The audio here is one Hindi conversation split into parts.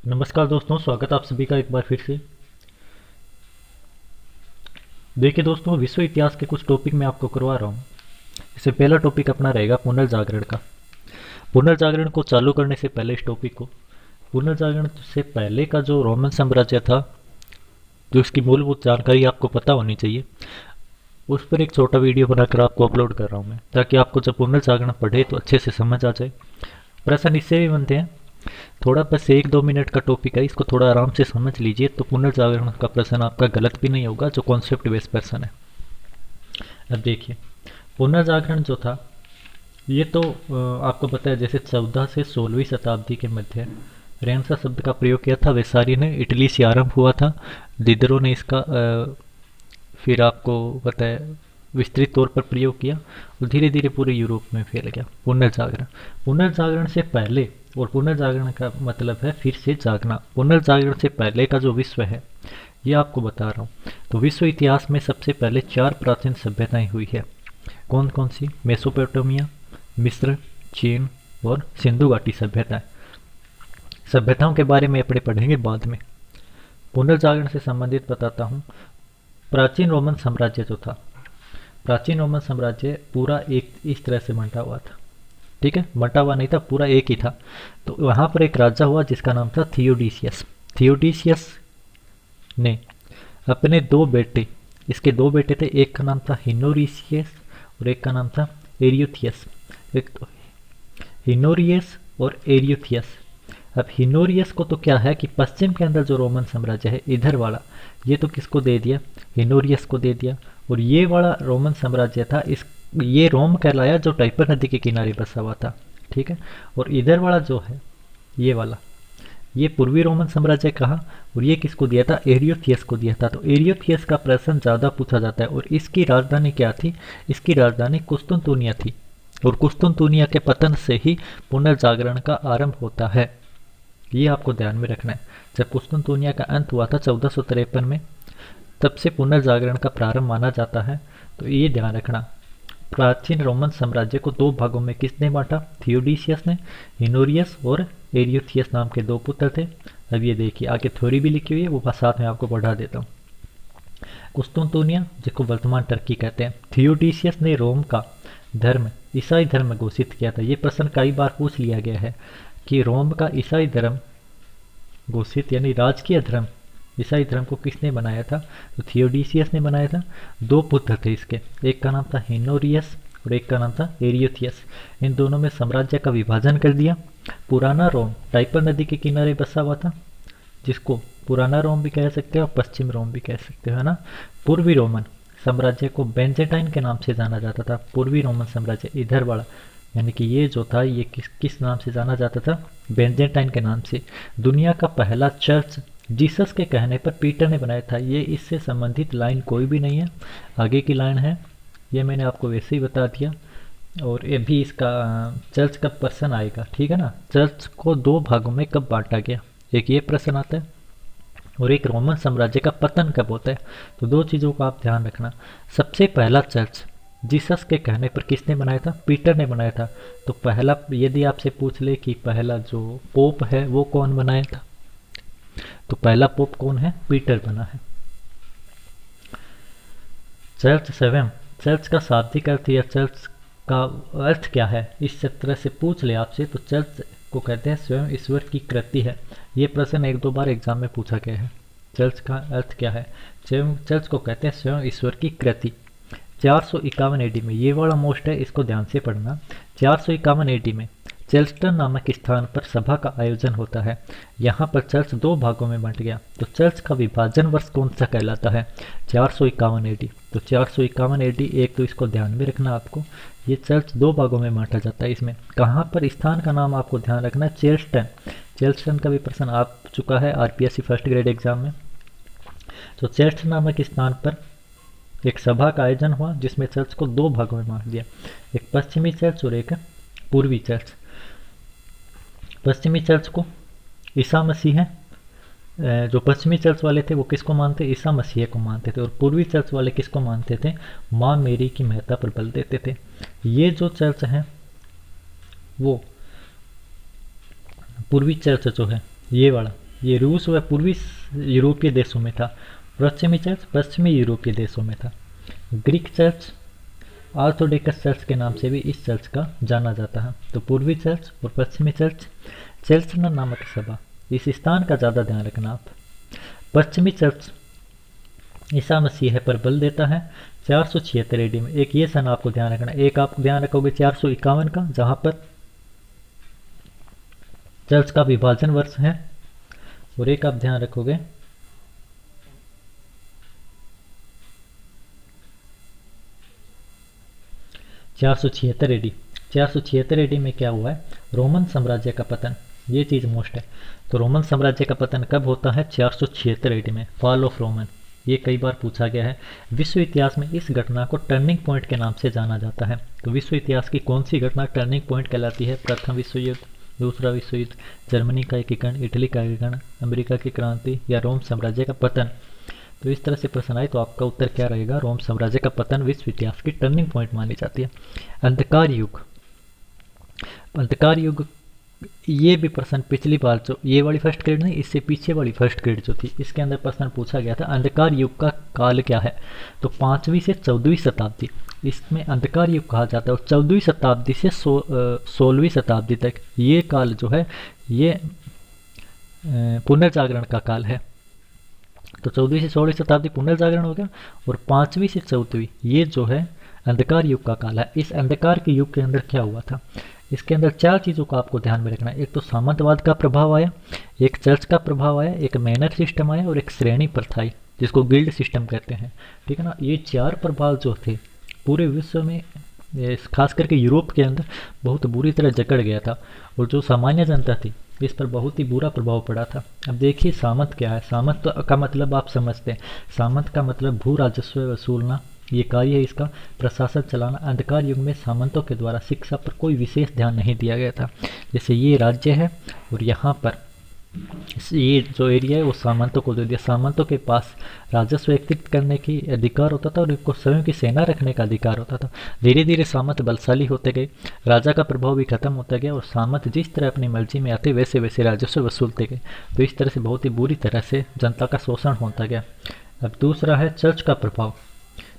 नमस्कार दोस्तों, स्वागत है आप सभी का एक बार फिर से। देखिए दोस्तों, विश्व इतिहास के कुछ टॉपिक मैं आपको करवा रहा हूँ। इससे पहला टॉपिक अपना रहेगा पुनर्जागरण का। पुनर्जागरण को चालू करने से पहले इस टॉपिक को, पुनर्जागरण से पहले का जो रोमन साम्राज्य था, जो इसकी मूलभूत जानकारी आपको पता होनी चाहिए, उस पर एक छोटा वीडियो बनाकर आपको अपलोड कर रहा हूँ मैं, ताकि आपको जब पुनर्जागरण पढ़े तो अच्छे से समझ आ जाए। प्रश्न इससे भी बनते हैं। थोड़ा बस 1-2 मिनट का टॉपिक है, इसको थोड़ा आराम से समझ लीजिए तो पुनर्जागरण का प्रश्न आपका गलत भी नहीं होगा, जो कॉन्सेप्ट बेस्ड प्रश्न है। अब देखिए, पुनर्जागरण जो था, ये तो आपको पता है, जैसे 14 से 16वीं शताब्दी के मध्य रेनेसां शब्द का प्रयोग किया था वेसारी ने, इटली से आरंभ हुआ था। दिदरो ने इसका फिर आपको पता है विस्तृत तौर पर प्रयोग किया और धीरे धीरे पूरे यूरोप में फैल गया पुनर्जागरण। पुनर्जागरण से पहले, और पुनर्जागरण का मतलब है फिर से जागना, पुनर्जागरण से पहले का जो विश्व है ये आपको बता रहा हूँ। तो विश्व इतिहास में सबसे पहले 4 प्राचीन सभ्यताएं हुई है। कौन कौन सी? मेसोपोटामिया, मिस्र, चीन और सिंधु घाटी सभ्यताएं। सभ्यताओं के बारे में अपने पढ़ेंगे बाद में। पुनर्जागरण से संबंधित बताता हूँ। प्राचीन रोमन साम्राज्य जो था, प्राचीन रोमन साम्राज्य पूरा एक इस तरह से बंटा हुआ था। ठीक है, बंटा हुआ नहीं था, पूरा एक ही था। तो वहां पर एक राजा हुआ जिसका नाम था थियोडीसियस। थियोडीसियस ने अपने 2 बेटे, इसके 2 बेटे थे, एक का नाम था हिनोरियस और एक का नाम था एरियोथियस। एक तो हिनोरियस और एरियोथियस। अब हिनोरियस को तो क्या है कि पश्चिम के अंदर जो रोमन साम्राज्य है इधर वाला, ये तो किसको दे दिया? हिनोरियस को दे दिया। और ये वाला रोमन साम्राज्य था, इस ये रोम कहलाया, जो टाइपर नदी के किनारे बसा हुआ था। ठीक है, और इधर वाला जो है ये वाला, ये पूर्वी रोमन साम्राज्य कहा, और ये किसको दिया था? एरियोथियस को दिया था। तो एरियोथियस का प्रश्न ज़्यादा पूछा जाता है। और इसकी राजधानी क्या थी? इसकी राजधानी कुस्तुनतुनिया थी। और कुस्तुनतुनिया के पतन से ही पुनर्जागरण का आरंभ होता है, ये आपको ध्यान में रखना है। जब कुस्तुनतुनिया का अंत हुआ था 1453 में, तब से पुनर्जागरण का प्रारंभ माना जाता है। तो ये ध्यान रखना। प्राचीन रोमन साम्राज्य को 2 भागों में किसने बांटा? थियोडीसियस ने। हिनोरियस और एरियोथियस नाम के 2 पुत्र थे। अब ये देखिए, आगे थ्योरी भी लिखी हुई है, वो साथ में आपको पढ़ा देता हूँ। कुस्तुनतुनिया, जिसको वर्तमान टर्की कहते हैं, थियोडीसियस ने रोम का धर्म ईसाई धर्म घोषित किया था। ये प्रश्न कई बार पूछ लिया गया है कि रोम का ईसाई धर्म घोषित, यानी राजकीय धर्म, ईसाई धर्म को किसने बनाया था? तो थियोडीसियस ने बनाया था। 2 पुत्र थे इसके, एक का नाम था हिनोरियस और एक का नाम था एरियोथियस। इन दोनों में साम्राज्य का विभाजन कर दिया। पुराना रोम टाइपर नदी के किनारे बसा हुआ था, जिसको पुराना रोम भी कह सकते हो और पश्चिम रोम भी कह सकते हो, है ना। पूर्वी रोमन साम्राज्य को बेंजेटाइन के नाम से जाना जाता था। पूर्वी रोमन साम्राज्य इधर वाला, यानी कि ये जो था, ये किस किस नाम से जाना जाता था? बेंजेटाइन के नाम से। दुनिया का पहला चर्च जीसस के कहने पर पीटर ने बनाया था। ये इससे संबंधित लाइन कोई भी नहीं है, आगे की लाइन है, ये मैंने आपको वैसे ही बता दिया। और ये भी इसका चर्च का प्रश्न आएगा, ठीक है ना। चर्च को 2 भागों में कब बांटा गया, एक ये प्रश्न आता है, और एक रोमन साम्राज्य का पतन कब होता है। तो 2 चीज़ों का आप ध्यान रखना। सबसे पहला चर्च जीसस के कहने पर किसने बनाया था? पीटर ने बनाया था। तो पहला, यदि आपसे पूछ ले कि पहला जो पोप है वो कौन बनाया था, तो पहला पोप कौन है? पीटर बना है। चर्च स्वयं, चर्च का शाब्दिक अर्थ या चर्च का अर्थ क्या है, इस तरह से पूछ ले आपसे, तो चर्च को कहते हैं स्वयं ईश्वर की कृति है। ये प्रश्न 1-2 बार एग्जाम में पूछा गया है। चर्च का अर्थ क्या है? चर्च को कहते हैं स्वयं ईश्वर की कृति। 451 एडी में, ये वाला मोस्ट है, इसको ध्यान से पढ़ना। 451 एडी में चेल्स्टन नामक स्थान पर सभा का आयोजन होता है। यहाँ पर चर्च 2 भागों में बंट गया। तो चर्च का विभाजन वर्ष कौन सा कहलाता है? 451 एडी। तो 451 एडी, एक तो इसको ध्यान में रखना आपको, ये चर्च 2 भागों में बांटा जाता है। इसमें कहाँ पर, स्थान का नाम आपको ध्यान रखना है, चेल्स्टन। चेल्स्टन का भी प्रश्न आ चुका है आरपीएससी फर्स्ट ग्रेड एग्जाम में। तो चेल्स्टन नामक स्थान पर एक सभा का आयोजन हुआ, जिसमें चर्च को 2 भागों में बांट दिया, एक पश्चिमी चर्च और एक पूर्वी चर्च। पश्चिमी चर्च को ईसा मसीह है, जो पश्चिमी चर्च वाले थे वो किसको मानते? ईसा मसीह को मानते थे। और पूर्वी चर्च वाले किसको मानते थे? माँ मेरी की महत्ता पर बल देते थे। ये जो चर्च है, वो पूर्वी चर्च जो है ये वाला, ये रूस व पूर्वी यूरोपीय देशों में था। पश्चिमी चर्च पश्चिमी यूरोपीय देशों में था। ग्रीक चर्च ऑर्थोडॉक्स चर्च के नाम से भी इस चर्च का जाना जाता है। तो पूर्वी चर्च और पश्चिमी चर्च, चेल्सना नामक सभा, इस स्थान का ज़्यादा ध्यान रखना आप। पश्चिमी चर्च ईसा मसीह पर बल देता है 476 एडी में। एक ये सन आपको ध्यान रखना, एक आप ध्यान रखोगे 451 का, जहां पर चर्च का विभाजन वर्ष है, और एक आप ध्यान रखोगे 476 एडी। 476 एडी में क्या हुआ है? रोमन साम्राज्य का पतन, ये चीज मोस्ट है। तो रोमन साम्राज्य का पतन कब होता है? 476 एडी में, फॉल ऑफ रोमन। ये कई बार पूछा गया है। विश्व इतिहास में इस घटना को टर्निंग पॉइंट के नाम से जाना जाता है। तो विश्व इतिहास की कौन सी घटना टर्निंग पॉइंट कहलाती है? प्रथम विश्व युद्ध, दूसरा विश्व युद्ध, जर्मनी का एकीकरण, इटली का एकीकरण, अमेरिका की क्रांति, या रोम साम्राज्य का पतन। तो इस तरह से प्रश्न आए तो आपका उत्तर क्या रहेगा? रोम साम्राज्य का पतन विश्व इतिहास की टर्निंग पॉइंट मानी जाती है। अंधकार युग, अंधकार युग, ये भी प्रश्न पिछली बार जो ये वाली फर्स्ट ग्रेड नहीं, इससे पीछे वाली फर्स्ट ग्रेड जो थी, इसके अंदर प्रश्न पूछा गया था अंधकार युग का काल क्या है? तो 5वीं से 14वीं शताब्दी, इसमें अंधकार युग कहा जाता है। और 14वीं शताब्दी से 16वीं शताब्दी तक ये काल जो है ये पुनर्जागरण का काल है। तो 14वीं से 16वीं शताब्दी पुनर्जागरण हो गया, और 5वीं से 14वीं ये जो है अंधकार युग का काल है। इस अंधकार के युग के अंदर क्या हुआ था? इसके अंदर 4 चीज़ों का आपको ध्यान में रखना है। एक तो सामंतवाद का प्रभाव आया, एक चर्च का प्रभाव आया, एक मैनर सिस्टम आया, और एक श्रेणी प्रथा आई जिसको गिल्ड सिस्टम कहते हैं। ठीक है ना? ये 4 प्रभाव जो थे पूरे विश्व में, खास करके यूरोप के अंदर बहुत बुरी तरह जकड़ गया था, और जो सामान्य जनता थी इस पर बहुत ही बुरा प्रभाव पड़ा था। अब देखिए सामंत क्या है। सामंत का मतलब आप समझते हैं, सामंत का मतलब भू राजस्व वसूलना, ये कार्य है इसका, प्रशासन चलाना। अंधकार युग में सामंतों के द्वारा शिक्षा पर कोई विशेष ध्यान नहीं दिया गया था। जैसे ये राज्य है और यहाँ पर ये जो एरिया है वो सामंतों को दे दिया। सामंतों के पास राजस्व एकत्रित करने की अधिकार होता था और इनको स्वयं की सेना रखने का अधिकार होता था। धीरे धीरे सामंत बलशाली होते गए, राजा का प्रभाव भी खत्म होता गया, और सामंत जिस तरह अपनी मर्जी में आते वैसे वैसे राजस्व वसूलते गए। तो इस तरह से बहुत ही बुरी तरह से जनता का शोषण होता गया। अब दूसरा है चर्च का प्रभाव।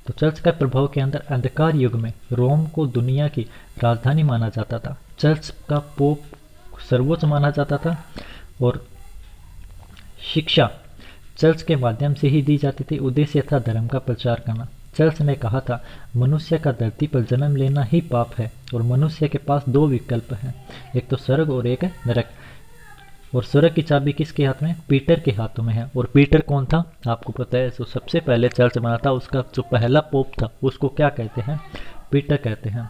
तो चर्च का प्रभाव के अंदर अंधकार युग में रोम को दुनिया की राजधानी माना जाता था। चर्च का पोप सर्वोच्च माना जाता था, और शिक्षा चर्च के माध्यम से ही दी जाती थी। उद्देश्य था धर्म का प्रचार करना। चर्च ने कहा था मनुष्य का धरती पर जन्म लेना ही पाप है, और मनुष्य के पास 2 विकल्प हैं, एक तो स्वर्ग और एक नरक। और स्वर्ग की चाबी किसके हाथ में? पीटर के हाथों में है। और पीटर कौन था? आपको पता है, जो सबसे पहले चर्च बना था उसका जो पहला पोप था उसको क्या कहते हैं? पीटर कहते हैं।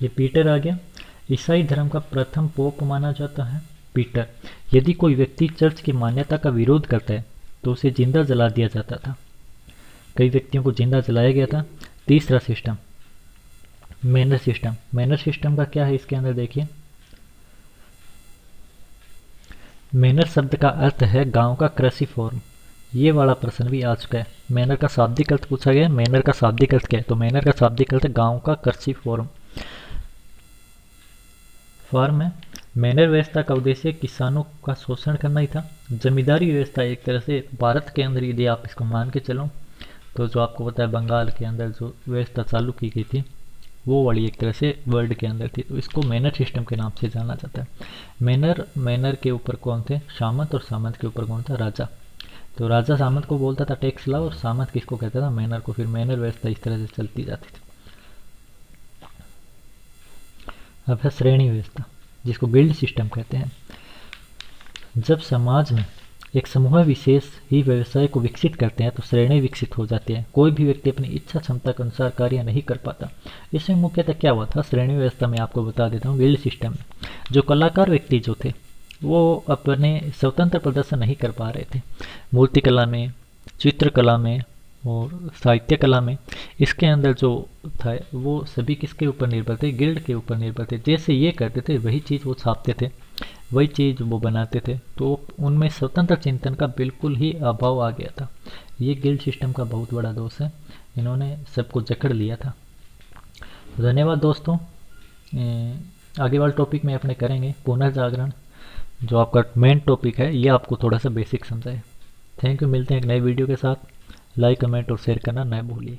ये पीटर आ गया। ईसाई धर्म का प्रथम पोप माना जाता है पीटर। यदि कोई व्यक्ति चर्च की मान्यता का विरोध करता है तो उसे जिंदा जला दिया जाता था। कई व्यक्तियों को जिंदा जलाया गया था। तीसरा system manner system. Manner system का क्या है इसके अंदर देखिए, मैनर शब्द का अर्थ है गांव का कृषि फॉर्म। ये वाला प्रश्न भी आ चुका है। मैनर का शाब्दिक अर्थ पूछा गया है, मैनर का शाब्दिक अर्थ क्या है? तो मैनर का शाब्दिक अर्थ है गांव का कृषि फॉर्म है। मैनर व्यवस्था का उद्देश्य किसानों का शोषण करना ही था। जमींदारी व्यवस्था एक तरह से भारत के अंदर यदि आप इसको मान के चलो तो जो आपको पता है बंगाल के अंदर जो व्यवस्था चालू की गई थी वो वाली एक तरह से वर्ल्ड के अंदर थी। तो इसको मैनर सिस्टम के नाम से जाना जाता है। मैनर के ऊपर कौन थे? सामंत, और सामंत के ऊपर कौन था? राजा। तो राजा सामंत को बोलता था टैक्स लाओ, और सामंत किसको कहता था? मैनर को। फिर मैनर व्यवस्था इस तरह से चलती जाती थी। अब है श्रेणी व्यवस्था, जिसको गिल्ड सिस्टम कहते हैं। जब समाज में एक समूह विशेष ही व्यवसाय को विकसित करते हैं तो श्रेणी विकसित हो जाती है। कोई भी व्यक्ति अपनी इच्छा क्षमता के अनुसार कार्य नहीं कर पाता। इसमें मुख्यतः क्या हुआ था? श्रेणी व्यवस्था में आपको बता देता हूँ। गिल्ड सिस्टम में जो कलाकार व्यक्ति जो थे वो अपने स्वतंत्र प्रदर्शन नहीं कर पा रहे थे। मूर्ति कला में, चित्रकला में और साहित्य कला में, इसके अंदर जो था वो सभी किसके ऊपर निर्भर थे? गिल्ड के ऊपर निर्भर थे। जैसे ये करते थे वही चीज़ वो छापते थे, वही चीज़ वो बनाते थे। तो उनमें स्वतंत्र चिंतन का बिल्कुल ही अभाव आ गया था। ये गिल्ड सिस्टम का बहुत बड़ा दोष है, इन्होंने सबको जकड़ लिया था। धन्यवाद दोस्तों। आगे वाले टॉपिक में अपने करेंगे पुनर्जागरण, जो आपका मेन टॉपिक है, ये आपको थोड़ा सा बेसिक समझाए। थैंक यू, मिलते हैं एक नई वीडियो के साथ। लाइक कमेंट और शेयर करना ना भूलिए।